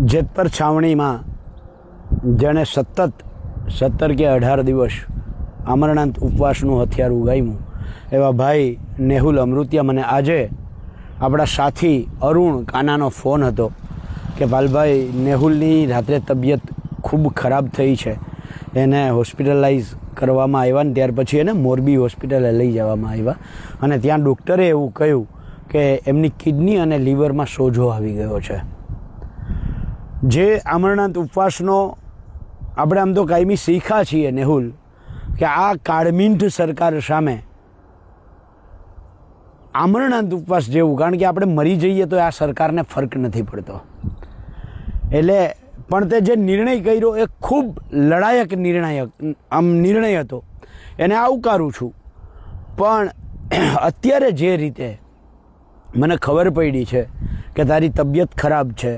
જેતપર છાવણીમાં જેણે સતત 17 કે 18 દિવસ અમરનાથ ઉપવાસનું હથિયાર ઉગામ્યું એવા ભાઈ નેહુલ અમૃતિયા મને આજે આપણા સાથી અરુણ કાનાનો ફોન હતો કે પાલભાઈ નેહુલની રાત્રે તબિયત ખૂબ ખરાબ થઈ છે, એને હોસ્પિટલાઇઝ કરવામાં આવ્યા ને ત્યાર પછી એને મોરબી હોસ્પિટલે લઈ જવામાં આવ્યા અને ત્યાં ડૉક્ટરે એવું કહ્યું કે એમની કિડની અને લીવરમાં સોજો આવી ગયો છે। જે અમરનાથ ઉપવાસનો આપણે આમ તો કાયમી શીખ્યા છીએ નેહુલ કે આ કાળમીંઠ સરકાર સામે અમરનાથ ઉપવાસ જેવું, કારણ કે આપણે મરી જઈએ તો આ સરકારને ફરક નથી પડતો, એટલે પણ તે જે નિર્ણય કર્યો એ ખૂબ લડાયક નિર્ણય હતો, એને આવકારું છું। પણ અત્યારે જે રીતે મને ખબર પડી છે કે તારી તબિયત ખરાબ છે,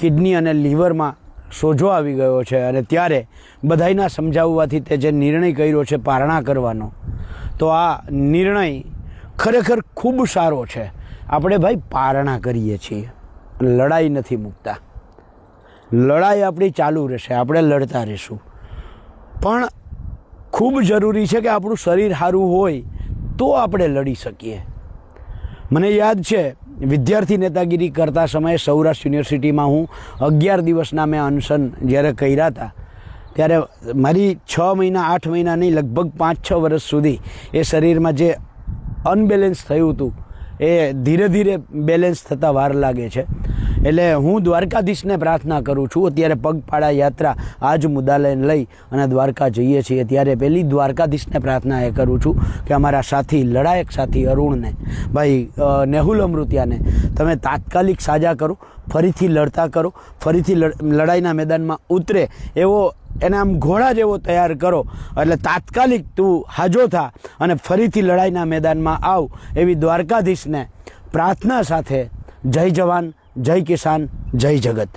કિડની અને લીવરમાં સોજો આવી ગયો છે અને ત્યારે બધાયના સમજાવવાથી તે જે નિર્ણય કર્યો છે પારણા કરવાનો, તો આ નિર્ણય ખરેખર ખૂબ સારો છે। આપણે ભાઈ પારણા કરીએ છીએ, લડાઈ નથી મૂકતા, લડાઈ આપણી ચાલુ રહેશે, આપણે લડતા રહીશું, પણ ખૂબ જરૂરી છે કે આપણું શરીર સારું હોય તો આપણે લડી શકીએ। મને યાદ છે વિદ્યાર્થી નેતાગીરી કરતા સમયે સૌરાષ્ટ્ર યુનિવર્સિટીમાં હું 11 દિવસના મેં અનશન જ્યારે કર્યા હતા ત્યારે મારી 6 મહિના 8 મહિના નહીં લગભગ 5-6 વર્ષ સુધી એ શરીરમાં જે અનબેલેન્સ થયું હતું એ ધીરે ધીરે બેલેન્સ થતાં વાર લાગે છે। એટલે હું દ્વારકાધીશને પ્રાર્થના કરું છું, અત્યારે પગપાળા યાત્રા આ જ મુદ્દાને લઈ અને દ્વારકા જઈએ છીએ ત્યારે પહેલી દ્વારકાધીશને પ્રાર્થના એ કરું છું કે અમારા સાથી લડાયક સાથી અરુણને ભાઈ નેહુલ અમૃતિયાને તમે તાત્કાલિક સાજા કરો, ફરીથી લડતા કરો, ફરીથી લડાઈના મેદાનમાં ઉતરે એવો એને આમ ઘોડા જેવો તૈયાર કરો, એટલે તાત્કાલિક તું હાજો થા અને ફરીથી લડાઈના મેદાનમાં આવ એવી દ્વારકાધીશને પ્રાર્થના સાથે જય જવાન, જય કિસાન, જય જગત।